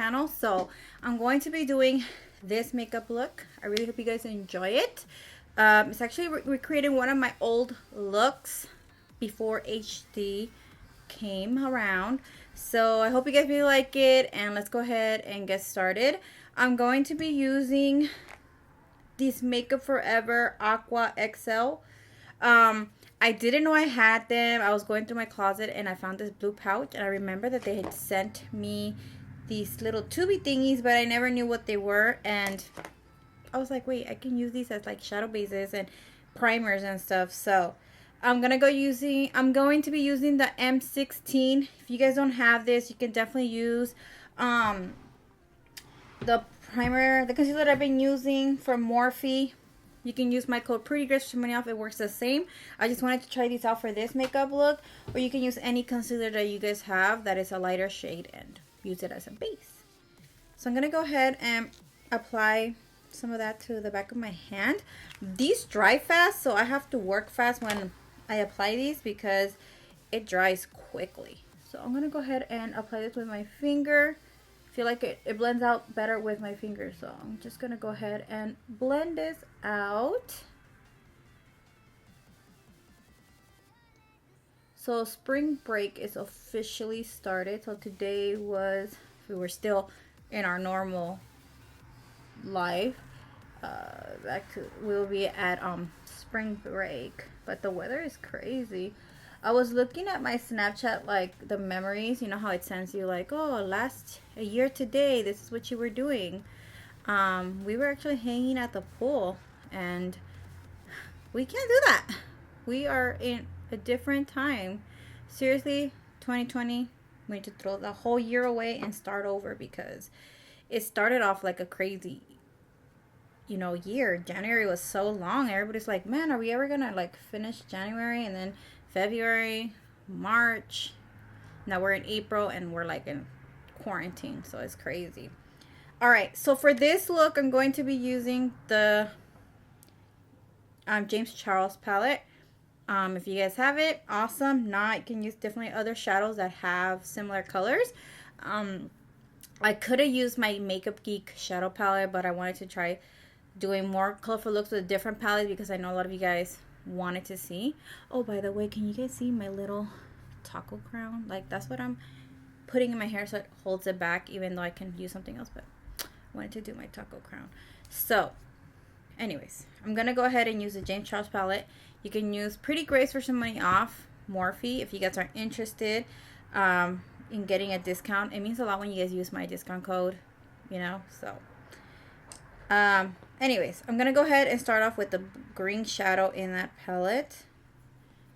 channel. So I'm going to be doing this makeup look. I really hope you guys enjoy it. It's actually recreating one of my old looks before HD came around. So I hope you guys really like it, and let's go ahead and get started. I'm going to be using these Makeup Forever Aqua XL. I didn't know I had them. I was going through my closet and I found this blue pouch, and I remember that they had sent me these little tubey thingies, but I never knew what they were, and I was like, wait, I can use these as like shadow bases and primers and stuff. So I'm going to be using the M16. If you guys don't have this, you can definitely use the primer, the concealer that I've been using from Morphe. You can use my code prettygrace for money off. It works the same. I just wanted to try these out for this makeup look. Or you can use any concealer that you guys have that is a lighter shade and use it as a base. So I'm going to go ahead and apply some of that to the back of my hand. These dry fast, so I have to work fast when I apply these because it dries quickly. So I'm going to go ahead and apply this with my finger. I feel like it blends out better with my finger, so I'm just gonna go ahead and blend this out. So spring break is officially started. So today was, if we were still in our normal life, we'll be at spring break, but the weather is crazy. I was looking at my Snapchat, like the memories, you know how it sends you like, oh, a year today, this is what you were doing. We were actually hanging at the pool, and we can't do that. We are in a different time. Seriously, 2020, we need to throw the whole year away and start over, because it started off like a crazy, year. January was so long. Everybody's like, man, are we ever gonna like finish January? And then February, March, now we're in April and we're like in quarantine, so it's crazy. All right, so for this look, I'm going to be using the James Charles palette. If you guys have it, awesome. Not, you can use definitely other shadows that have similar colors. I could have used my Makeup Geek shadow palette, but I wanted to try doing more colorful looks with a different palette because I know a lot of you guys wanted to see. Oh, by the way, can you guys see my little taco crown? Like, that's what I'm putting in my hair so it holds it back, even though I can use something else, but I wanted to do my taco crown. So anyways, I'm gonna go ahead and use the James Charles palette. You can use prettygrace for some money off Morphe if you guys are interested in getting a discount. It means a lot when you guys use my discount code, so anyways, I'm going to go ahead and start off with the green shadow in that palette.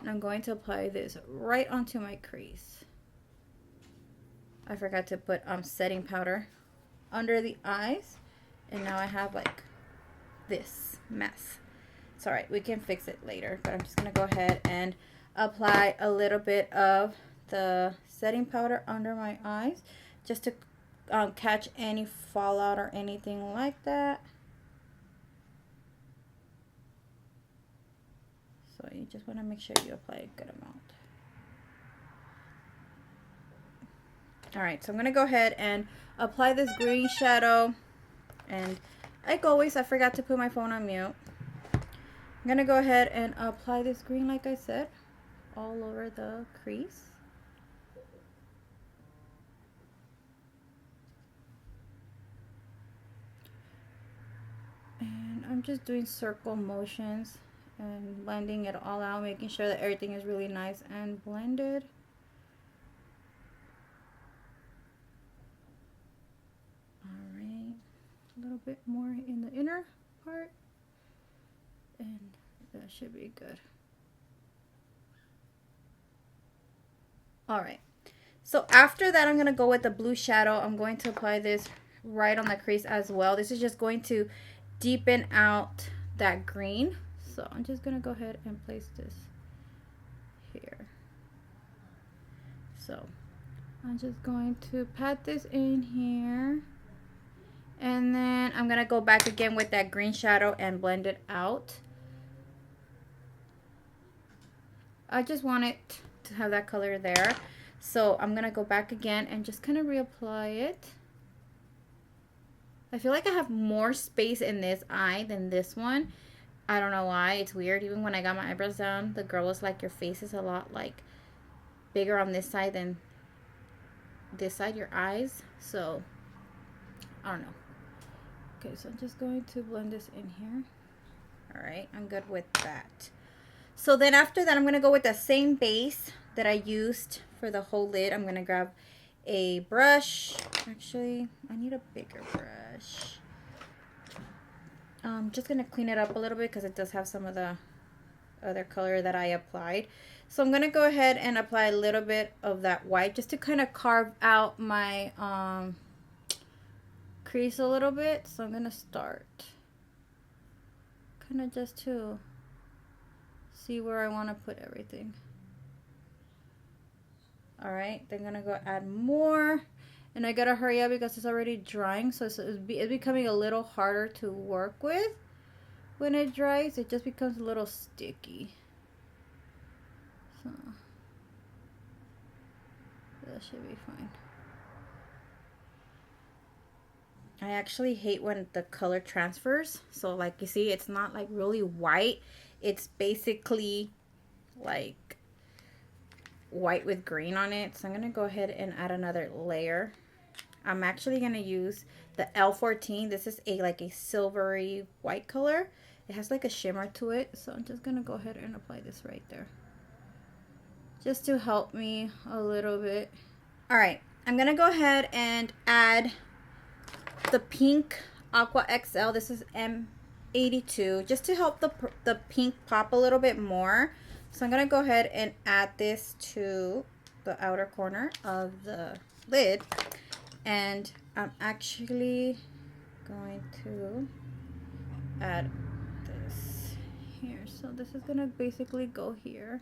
And I'm going to apply this right onto my crease. I forgot to put setting powder under the eyes. And now I have like this mess. It's alright, we can fix it later. But I'm just going to go ahead and apply a little bit of the setting powder under my eyes. Just to catch any fallout or anything like that. So you just want to make sure you apply a good amount. Alright, so I'm going to go ahead and apply this green shadow. And like always, I forgot to put my phone on mute. I'm going to go ahead and apply this green, like I said, all over the crease. And I'm just doing circle motions and blending it all out, making sure that everything is really nice and blended. Alright, a little bit more in the inner part, and that should be good. Alright, so after that, I'm going to go with the blue shadow. I'm going to apply this right on the crease as well. This is just going to deepen out that green. So I'm just going to go ahead and place this here. So I'm just going to pat this in here. And then I'm going to go back again with that green shadow and blend it out. I just want it to have that color there. So I'm going to go back again and just kind of reapply it. I feel like I have more space in this eye than this one. I don't know why. It's weird. Even when I got my eyebrows done, the girl was like, your face is a lot like bigger on this side than this side, your eyes. So I don't know. Okay, so I'm just going to blend this in here. All right, I'm good with that. So then after that, I'm going to go with the same base that I used for the whole lid. I'm going to grab a brush. Actually, I need a bigger brush. I'm just going to clean it up a little bit because it does have some of the other color that I applied. So I'm going to go ahead and apply a little bit of that white just to kind of carve out my crease a little bit. So I'm going to start kind of just to see where I want to put everything. All right, then I'm going to go add more. And I got to hurry up because it's already drying. So it's becoming a little harder to work with. When it dries, it just becomes a little sticky. So that should be fine. I actually hate when the color transfers. So like you see, it's not like really white. It's basically like white with green on it. So I'm going to go ahead and add another layer. I'm actually going to use the L14. This is like a silvery white color. It has like a shimmer to it. So I'm just going to go ahead and apply this right there, just to help me a little bit. All right, I'm going to go ahead and add the pink Aqua XL. This is M82, just to help the pink pop a little bit more. So I'm going to go ahead and add this to the outer corner of the lid. And I'm actually going to add this here. So this is going to basically go here.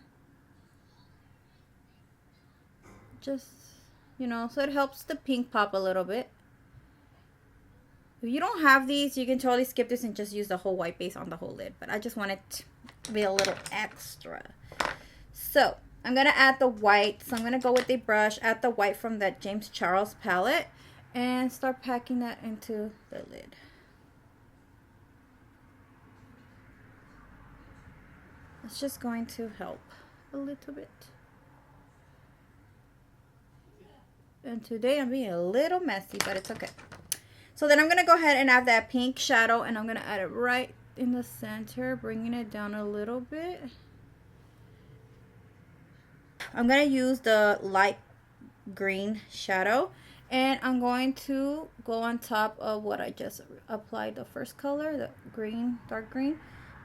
Just, you know, so it helps the pink pop a little bit. If you don't have these, you can totally skip this and just use the whole white base on the whole lid. But I just want it to be a little extra. So I'm going to add the white. So I'm going to go with a brush, add the white from that James Charles palette, and start packing that into the lid. It's just going to help a little bit. And today I'm being a little messy, but it's okay. So then I'm going to go ahead and add that pink shadow, and I'm going to add it right in the center, bringing it down a little bit. I'm going to use the light green shadow, and I'm going to go on top of what I just applied, the first color, the green, dark green.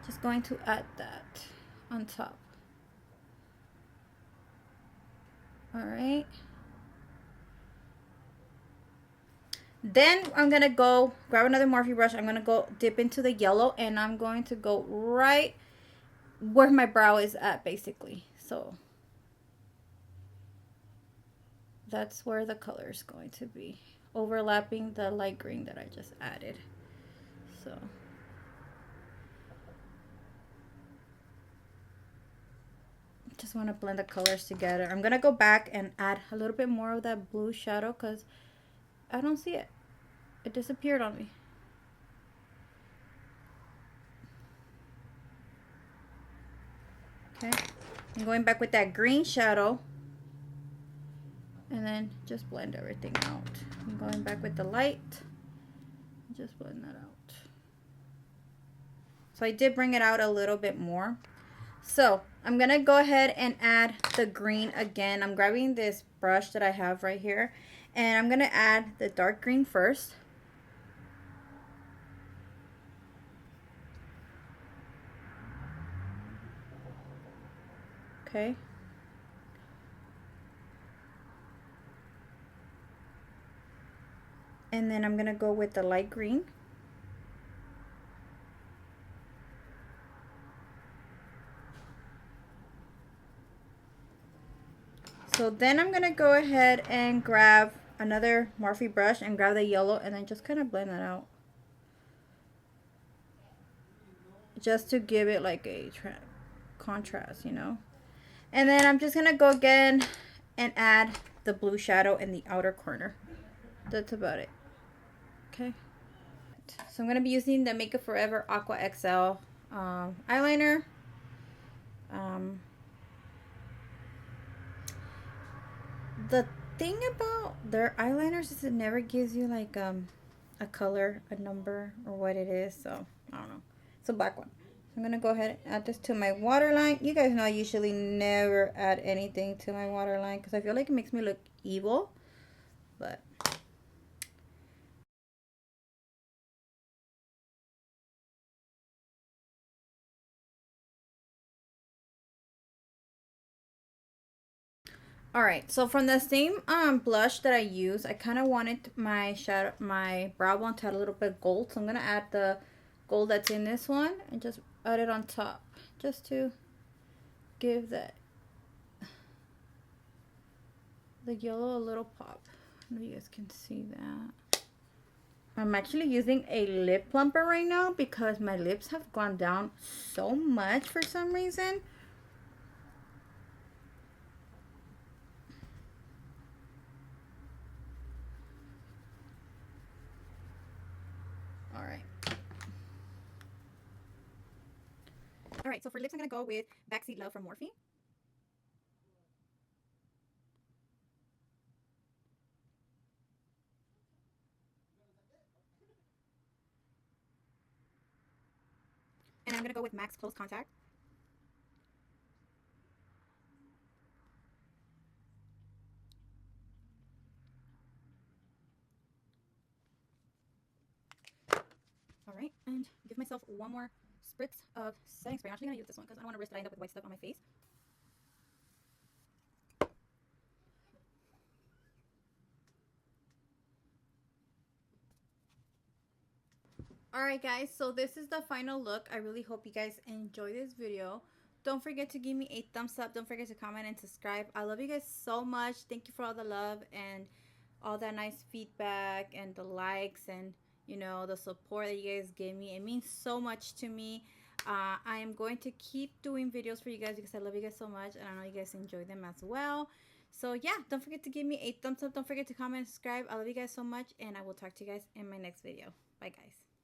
Just going to add that on top. All right. Then I'm going to go grab another Morphe brush. I'm going to go dip into the yellow, and I'm going to go right where my brow is at, basically. So that's where the color is going to be, overlapping the light green that I just added. So just want to blend the colors together. I'm going to go back and add a little bit more of that blue shadow because I don't see it. It disappeared on me. Okay, I'm going back with that green shadow, and then just blend everything out. I'm going back with the light, just blend that out. So I did bring it out a little bit more. So I'm gonna go ahead and add the green again. I'm grabbing this brush that I have right here, and I'm gonna add the dark green first. Okay. And then I'm gonna go with the light green. So then I'm gonna go ahead and grab another Morphe brush and grab the yellow, and then just kind of blend that out, just to give it like a contrast, you know. And then I'm just gonna go again and add the blue shadow in the outer corner. That's about it. Okay. So I'm going to be using the Make Up Forever Aqua XL eyeliner. The thing about their eyeliners is it never gives you like a color, a number, or what it is. So I don't know. It's a black one. I'm gonna go ahead and add this to my waterline. You guys know I usually never add anything to my waterline because I feel like it makes me look evil. But alright, so from the same blush that I use, I kind of wanted my brow bone to add a little bit of gold. So I'm gonna add the gold that's in this one and just add it on top, just to give the yellow a little pop. I don't know if you guys can see that. I'm actually using a lip plumper right now because my lips have gone down so much for some reason. Alright, so for lips I'm gonna go with Backseat Love from Morphe. And I'm gonna go with MAC's Close Contact. Alright, and give myself one more spritz of setting spray. I'm actually gonna use this one because I don't want to risk that I end up with white stuff on my face. Alright guys, so this is the final look. I really hope you guys enjoy this video. Don't forget to give me a thumbs up. Don't forget to comment and subscribe. I love you guys so much. Thank you for all the love and all that nice feedback and the likes and, you know, the support that you guys give me. It means so much to me. I am going to keep doing videos for you guys because I love you guys so much and I know you guys enjoy them as well. So yeah, don't forget to give me a thumbs up. Don't forget to comment and subscribe. I love you guys so much and I will talk to you guys in my next video. Bye guys.